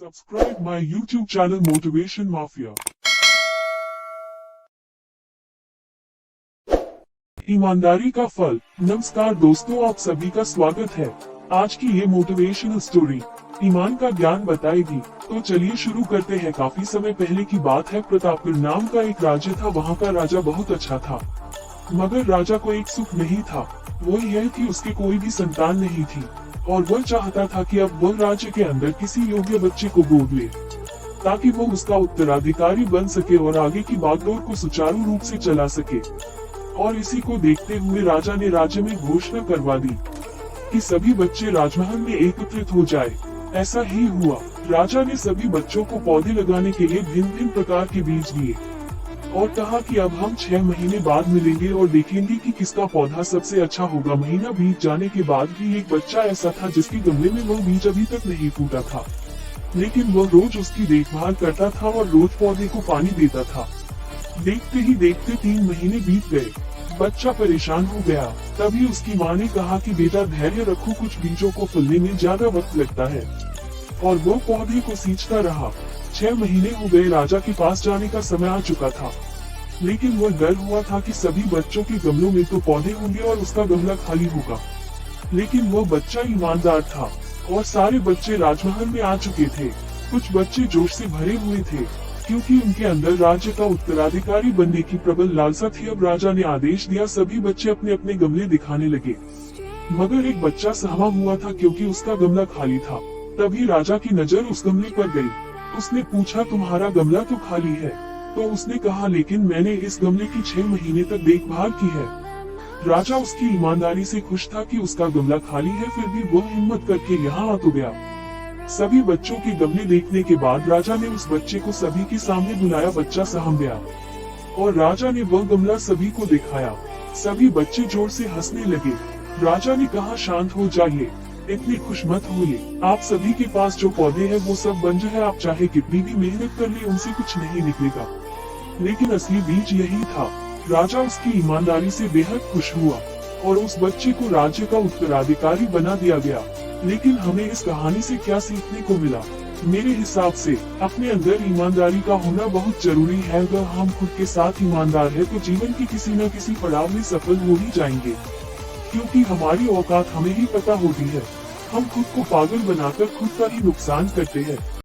Subscribe my YouTube channel Motivation Mafia. ईमानदारी का फल। नमस्कार दोस्तों, आप सभी का स्वागत है। आज की ये मोटिवेशनल स्टोरी ईमान का ज्ञान बताएगी। तो चलिए शुरू करते हैं। काफी समय पहले की बात है। प्रतापगढ़ नाम का एक राज्य था। वहाँ का राजा बहुत अच्छा था, मगर राजा को एक सुख नहीं था। वो यह कि उसके कोई भी संतान नहीं थी और वह चाहता था कि अब वह राज्य के अंदर किसी योग्य बच्चे को गोद ले, ताकि वो उसका उत्तराधिकारी बन सके और आगे की बागडोर को सुचारू रूप से चला सके। और इसी को देखते हुए राजा ने राज्य में घोषणा करवा दी कि सभी बच्चे राजमहल में एकत्रित हो जाए। ऐसा ही हुआ। राजा ने सभी बच्चों को पौधे लगाने के लिए भिन्न भिन्न प्रकार के बीज दिए और कहा कि अब हम 6 महीने बाद मिलेंगे और देखेंगे कि किसका पौधा सबसे अच्छा होगा। महीना बीत जाने के बाद भी एक बच्चा ऐसा था जिसके गमले में वह बीज अभी तक नहीं फूटा था, लेकिन वह रोज उसकी देखभाल करता था और रोज पौधे को पानी देता था। देखते ही देखते 3 महीने बीत गए। बच्चा परेशान हो गया। तभी उसकी माँ ने कहा कि बेटा धैर्य रखो, कुछ बीजों को फलने में ज्यादा वक्त लगता है। और वो पौधे को सींचता रहा। 6 महीने हो गए। राजा के पास जाने का समय आ चुका था, लेकिन वह डर हुआ था कि सभी बच्चों के गमलों में तो पौधे होंगे और उसका गमला खाली होगा। लेकिन वह बच्चा ईमानदार था और सारे बच्चे राजमहल में आ चुके थे। कुछ बच्चे जोश से भरे हुए थे क्योंकि उनके अंदर राज्य का उत्तराधिकारी बनने की प्रबल लालसा थी। अब राजा ने आदेश दिया, सभी बच्चे अपने अपने गमले दिखाने लगे, मगर एक बच्चा सहमा हुआ था क्योंकि उसका गमला खाली था। तभी राजा की नजर उस गमले पर गई। उसने पूछा, तुम्हारा गमला तो खाली है? तो उसने कहा, लेकिन मैंने इस गमले की 6 महीने तक देखभाल की है। राजा उसकी ईमानदारी से खुश था कि उसका गमला खाली है, फिर भी वो हिम्मत करके यहाँ आ तो गया। सभी बच्चों के गमले देखने के बाद राजा ने उस बच्चे को सभी के सामने बुलाया। बच्चा सहम गया और राजा ने वह गमला सभी को दिखाया। सभी बच्चे जोर से हंसने लगे। राजा ने कहा, शांत हो जाइए, इतने खुश मत होइए। आप सभी के पास जो पौधे हैं वो सब बंजर है। आप चाहे कितनी भी मेहनत कर ले, उनसे कुछ नहीं निकलेगा। लेकिन असली बीज यही था। राजा उसकी ईमानदारी से बेहद खुश हुआ और उस बच्चे को राज्य का उत्तराधिकारी बना दिया गया। लेकिन हमें इस कहानी से क्या सीखने को मिला? मेरे हिसाब से अपने अंदर ईमानदारी का होना बहुत जरूरी है। अगर हम खुद के साथ ईमानदार हैं तो जीवन की किसी न किसी पड़ाव में सफल हो ही जाएंगे, क्योंकि हमारी औकात हमें ही पता होती है। हम खुद को पागल बनाकर खुद का ही नुकसान करते हैं।